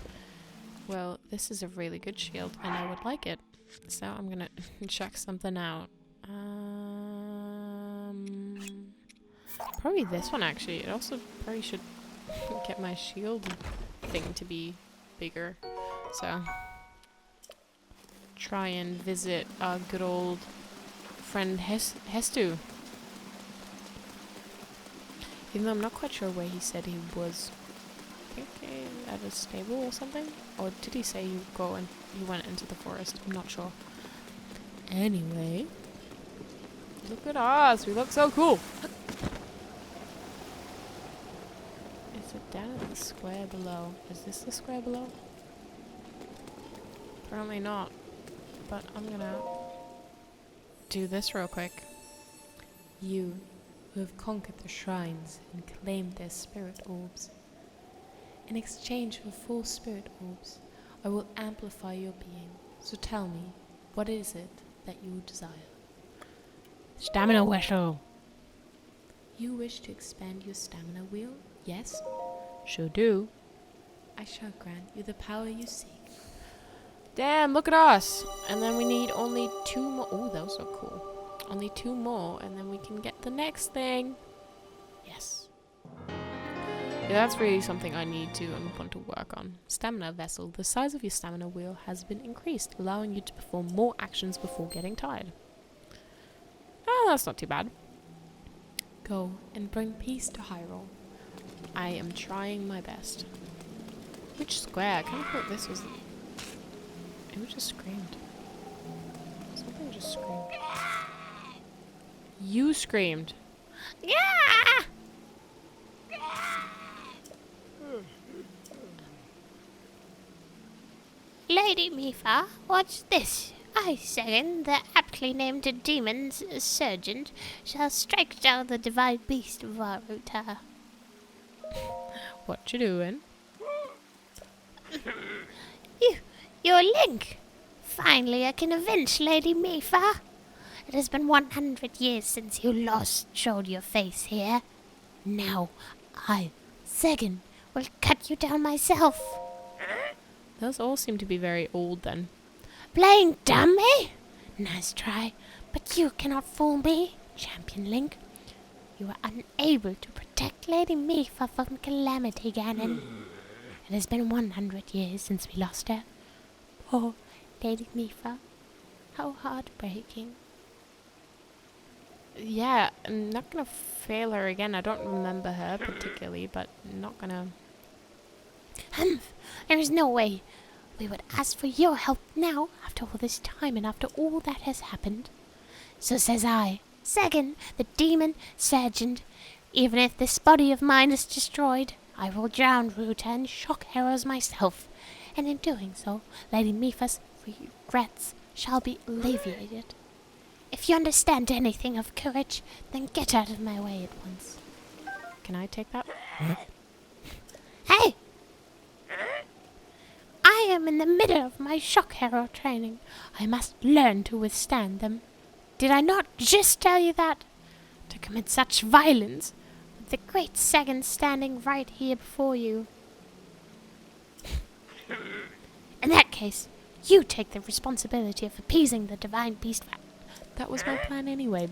Well, this is a really good shield, and I would like it. So I'm gonna check something out. Probably this one, actually. It also probably should get my shield thing to be bigger. So try and visit our good old friend Hestu. Even though I'm not quite sure where he said he was. I think at a stable or something? Or did he say he went into the forest? I'm not sure. Anyway. Look at us! We look so cool! Is it down at the square below? Is this the square below? Apparently not. But I'm gonna do this real quick. You, who have conquered the shrines and claimed their spirit orbs. In exchange for 4 spirit orbs, I will amplify your being. So tell me, what is it that you desire? Stamina whistle. You wish to expand your stamina wheel? Yes? Sure do. I shall grant you the power you seek. Damn, look at us! And then we need only 2 more. Oh, that was so cool. Only 2 more, and then we can get the next thing. Yes. Yeah, that's really something I need to and want to work on. Stamina vessel. The size of your stamina wheel has been increased, allowing you to perform more actions before getting tired. Oh, that's not too bad. Go and bring peace to Hyrule. I am trying my best. Which square? I kind of thought this was... Who just screamed? Something just screamed. You screamed. Yeah! Lady Mifa, what's this? I, Segen, the aptly named demon's surgeon, shall strike down the divine beast Varuta. What you doing? Your Link! Finally I can avenge Lady Mifa. It has been 100 years since you last showed your face here. Now, I, Segen, will cut you down myself. Those all seem to be very old then. Playing dumb, eh? Nice try, but you cannot fool me, Champion Link. You are unable to protect Lady Mifa from Calamity Ganon. It has been 100 years since we lost her. Poor Lady Mifa. How heartbreaking. Yeah, I'm not gonna fail her again. I don't remember her particularly, but not gonna... There is no way we would ask for your help now, after all this time and after all that has happened. So says I, Segen, the demon sergeant. Even if this body of mine is destroyed, I will drown Ruta and shock arrows myself, and in doing so, Lady Mifa's regrets shall be alleviated. If you understand anything of courage, then get out of my way at once. Can I take that? Hey! I am in the middle of my shock arrow training. I must learn to withstand them. Did I not just tell you that? To commit such violence, with the great Segen standing right here before you. In that case, you take the responsibility of appeasing the divine beast. That was my plan anyway.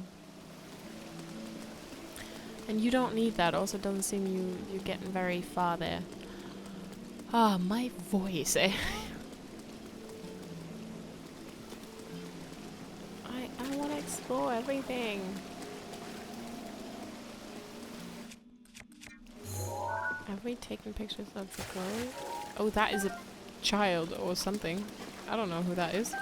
And you don't need that. Also, doesn't seem you're getting very far there. Ah, my voice. I want to explore everything. Have we taken pictures of the glow? Oh, that is a child or something. I don't know who that is.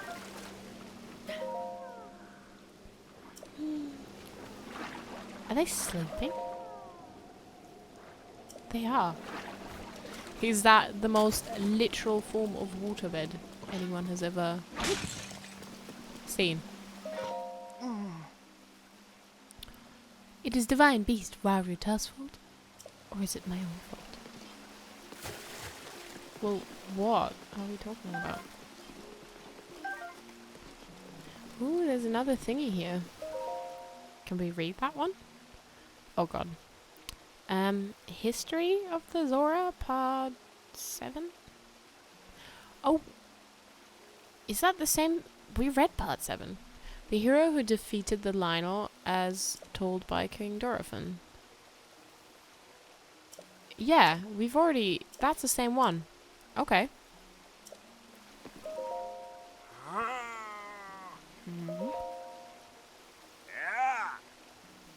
Are they sleeping? They are. Is that the most literal form of waterbed anyone has ever seen? It is divine beast Varuta's fault? Or is it my own fault? Well, what are we talking about? Ooh, there's another thingy here. Can we read that one? Oh god. History of the Zora, part 7? Oh. Is that the same? We read part 7. The hero who defeated the Lionel as told by King Dorothan. Yeah, we've already... That's the same one. Okay.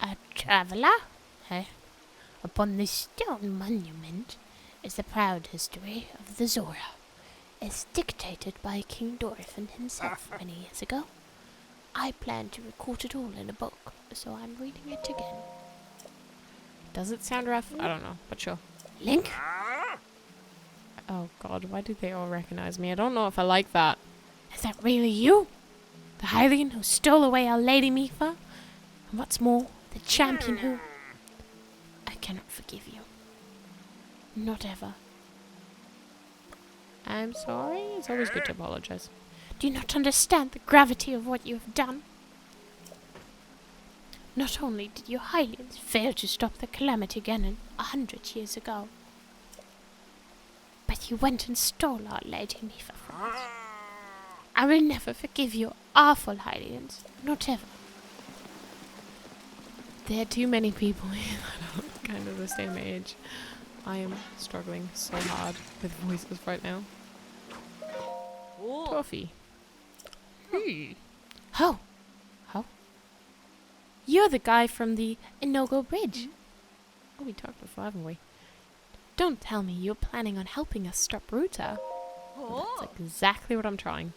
A traveller? Eh? Upon this stone monument is the proud history of the Zora, as dictated by King Dorothan himself many years ago. I plan to record it all in a book, so I'm reading it again. Does it sound rough? I don't know, but sure. Link? Oh god, why do they all recognize me? I don't know if I like that. Is that really you? The Hylian who stole away our Lady Mifa? And what's more, the champion who... I cannot forgive you. Not ever. I'm sorry. It's always good to apologize. Do you not understand the gravity of what you have done? Not only did your Hylians fail to stop the Calamity Ganon 100 years ago, but you went and stole our Lady Mifa from us. I will never forgive your awful Hylians. Not ever. There are too many people here that are kind of the same age. I am struggling so hard with voices right now. Toffee. Oh. Oh. You're the guy from the Inogo Bridge. Oh, we talked before, haven't we? Don't tell me you're planning on helping us stop Ruta. Well, that's exactly what I'm trying.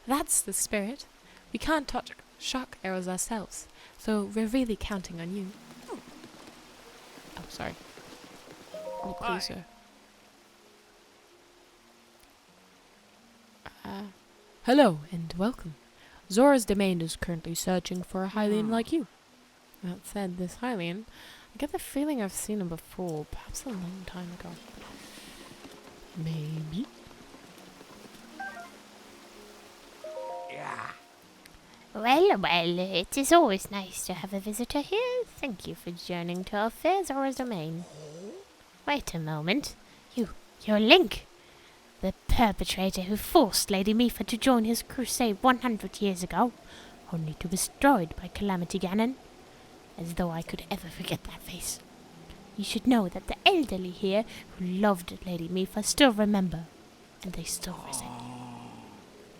That's the spirit. We can't touch shock arrows ourselves, so we're really counting on you. Oh, sorry. Oh, closer. Hello and welcome. Zora's domain is currently searching for a Hylian like you. That said, this Hylian, I get the feeling I've seen him before, perhaps a long time ago. Maybe. Well, it is always nice to have a visitor here. Thank you for journeying to our fair Zora's domain. Wait a moment. You're Link, the perpetrator who forced Lady Mipha to join his crusade 100 years ago, only to be destroyed by Calamity Ganon. As though I could ever forget that face. You should know that the elderly here who loved Lady Mipha still remember, and they still resent you.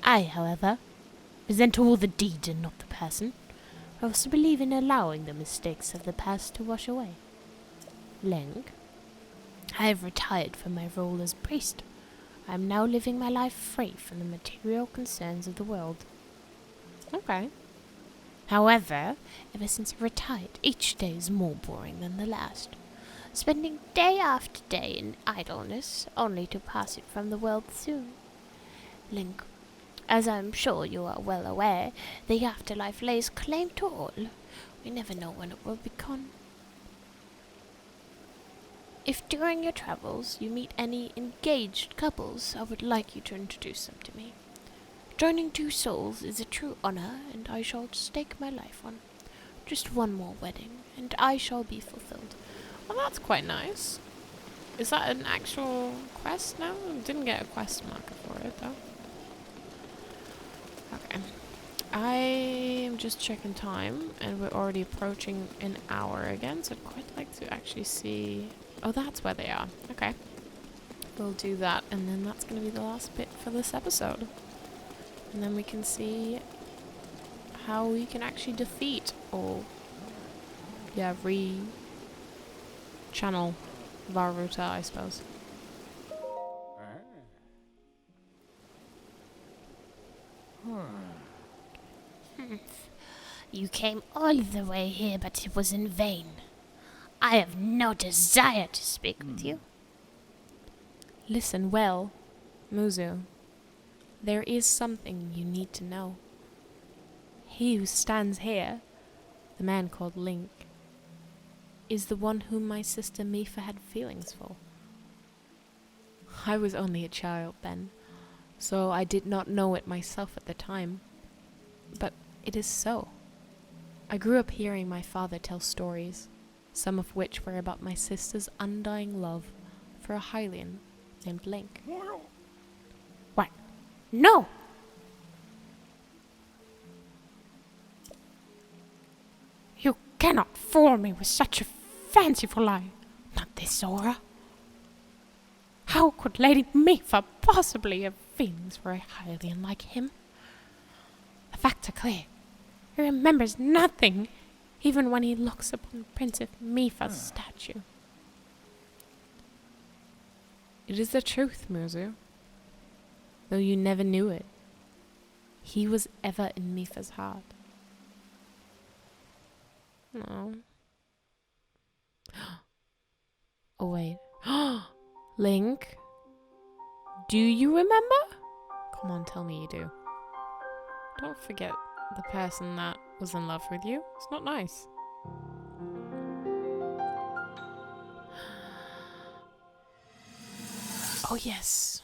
I, however, resent all the deed and not the person. I also believe in allowing the mistakes of the past to wash away. Link, I have retired from my role as priest. I am now living my life free from the material concerns of the world. Okay. However, ever since I retired, each day is more boring than the last. Spending day after day in idleness, only to pass it from the world soon. Link, as I'm sure you are well aware, the afterlife lays claim to all. We never know when it will be gone. If during your travels you meet any engaged couples, I would like you to introduce them to me. Joining two souls is a true honor, and I shall stake my life on. Just one more wedding, and I shall be fulfilled. Well, that's quite nice. Is that an actual quest now? I didn't get a quest marker for it, though. Okay. I am just checking time, and we're already approaching an hour again, so I'd quite like to actually see... Oh, that's where they are. Okay. We'll do that, and then that's going to be the last bit for this episode. And then we can see how we can actually defeat or, re-channel Varuta, I suppose. You came all the way here, but it was in vain. I have no desire to speak with you. Listen well, Muzu. There is something you need to know. He who stands here, the man called Link, is the one whom my sister Mipha had feelings for. I was only a child then, so I did not know it myself at the time. But it is so. I grew up hearing my father tell stories, some of which were about my sister's undying love for a Hylian named Link. What? No! You cannot fool me with such a fanciful lie. Not this, Zora. How could Lady Mipha possibly have feelings for a Hylian like him? The facts are clear. He remembers nothing, even when he looks upon Princess Mipha's statue. It is the truth, Muzu. Though you never knew it. He was ever in Mipha's heart. No. Oh, wait. Link? Do you remember? Come on, tell me you do. Don't forget the person that was in love with you. It's not nice. Oh, yes.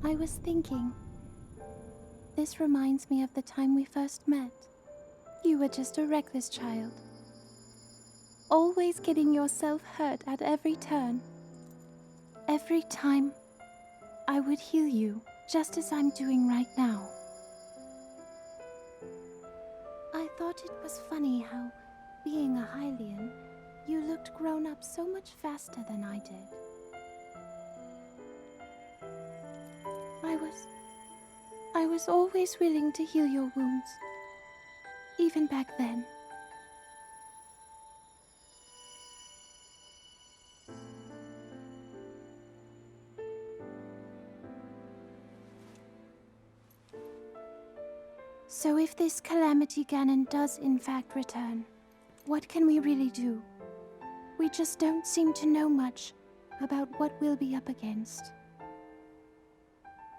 I was thinking. This reminds me of the time we first met. You were just a reckless child. Always getting yourself hurt at every turn. Every time, I would heal you, just as I'm doing right now. I thought it was funny how, being a Hylian, you looked grown up so much faster than I did. I was always willing to heal your wounds, even back then. So if this Calamity Ganon does in fact return, what can we really do? We just don't seem to know much about what we'll be up against.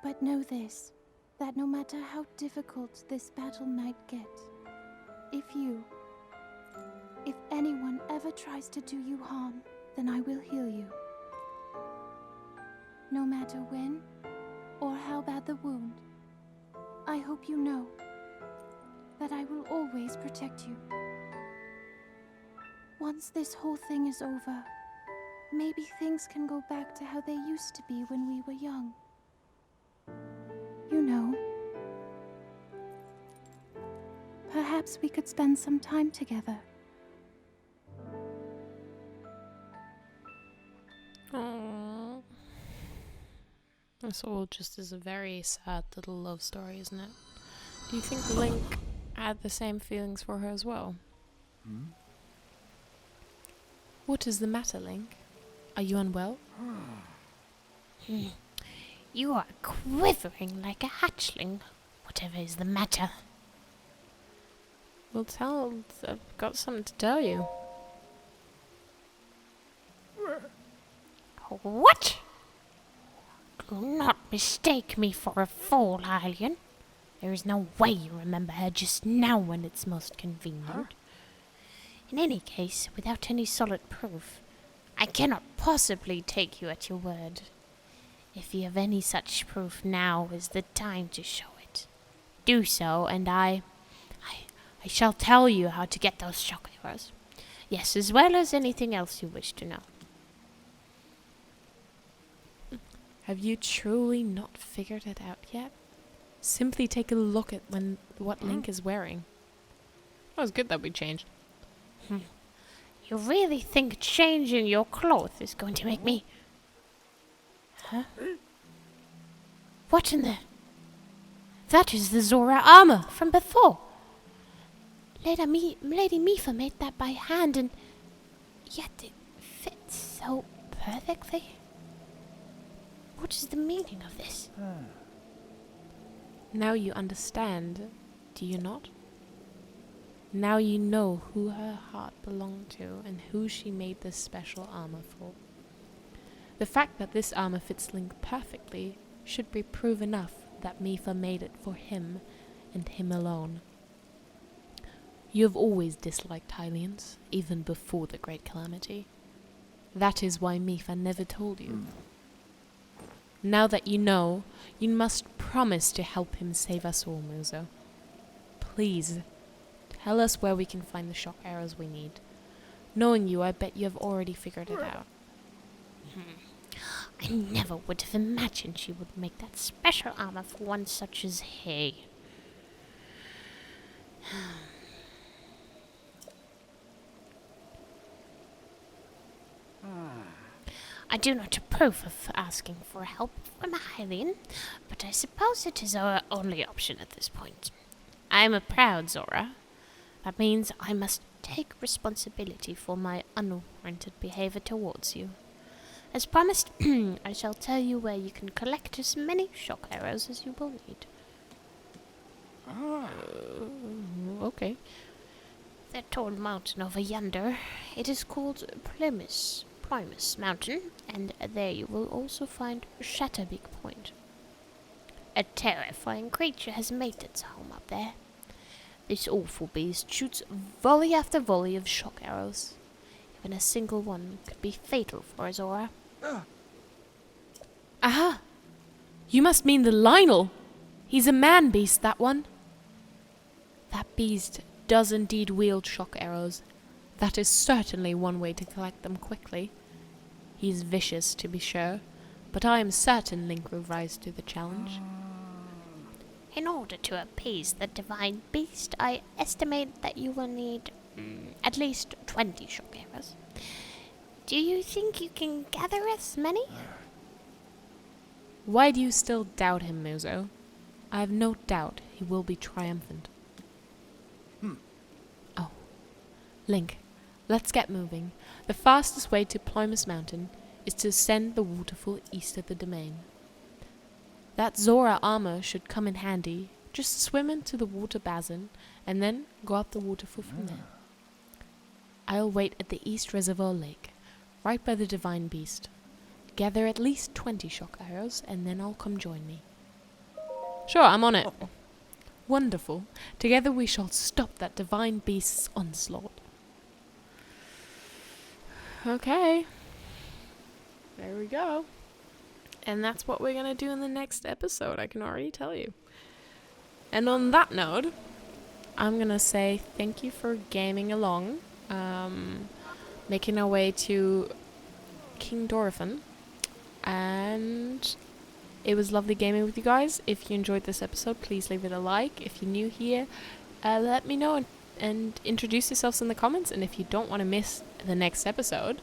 But know this, that no matter how difficult this battle might get, if anyone ever tries to do you harm, then I will heal you. No matter when or how bad the wound, I hope you know that I will always protect you. Once this whole thing is over, maybe things can go back to how they used to be when we were young. You know, perhaps we could spend some time together. Aww. This all just is a very sad little love story, isn't it? Do you think Link had the same feelings for her as well? What is the matter, Link? Are you unwell? You are quivering like a hatchling. Whatever is the matter? Well, I've got something to tell you. What? Do not mistake me for a fool, alien. There is no way you remember her just now when it's most convenient. In any case, without any solid proof, I cannot possibly take you at your word. If you have any such proof, now is the time to show it. Do so, and I shall tell you how to get those shock arrows. Yes, as well as anything else you wish to know. Have you truly not figured it out yet? Simply take a look at what Link is wearing. That was good that we changed. You really think changing your clothes is going to make me... Huh? What in the... That is the Zora Armor from before. Lady Mipha made that by hand, and yet it fits so perfectly. What is the meaning of this? Now you understand, do you not? Now you know who her heart belonged to and who she made this special armor for. The fact that this armor fits Link perfectly should be proof enough that Mipha made it for him and him alone. You have always disliked Hylians, even before the Great Calamity. That is why Mipha never told you. Now that you know, you must promise to help him save us all, Muzo. Please, tell us where we can find the shock arrows we need. Knowing you, I bet you have already figured it out. I never would have imagined she would make that special armor for one such as he. I do not approve of asking for help from a Hylian, but I suppose it is our only option at this point. I am a proud Zora. That means I must take responsibility for my unwarranted behavior towards you. As promised, I shall tell you where you can collect as many shock arrows as you will need. Okay. That tall mountain over yonder, it is called Primus Mountain, and there you will also find Shatterbeak Point. A terrifying creature has made its home up there. This awful beast shoots volley after volley of shock arrows. Even a single one could be fatal for a Zora. Aha! You must mean the Lionel! He's a man-beast, that one. That beast does indeed wield shock arrows. That is certainly one way to collect them quickly. He's vicious, to be sure, but I am certain Link will rise to the challenge. In order to appease the divine beast, I estimate that you will need at least 20 shock arrows. Do you think you can gather as many? Why do you still doubt him, Muzo? I have no doubt he will be triumphant. Oh, Link, let's get moving. The fastest way to Primus Mountain is to ascend the waterfall east of the domain. That Zora armor should come in handy Just swim into the water basin and then go up the waterfall from there. I'll wait at the East Reservoir Lake, right by the Divine Beast. Gather at least 20 shock arrows, and then I'll come join me. Sure, I'm on it. Wonderful. Together we shall stop that Divine Beast's onslaught. Okay. There we go. And that's what we're going to do in the next episode, I can already tell you. And on that note, I'm going to say thank you for gaming along. Making our way to King Dorothan. And it was lovely gaming with you guys. If you enjoyed this episode, please leave it a like. If you're new here, let me know and introduce yourselves in the comments. And if you don't want to miss the next episode,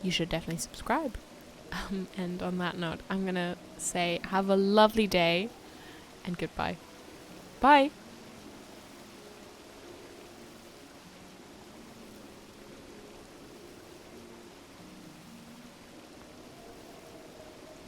you should definitely subscribe. And on that note, I'm going to say have a lovely day and goodbye. Bye.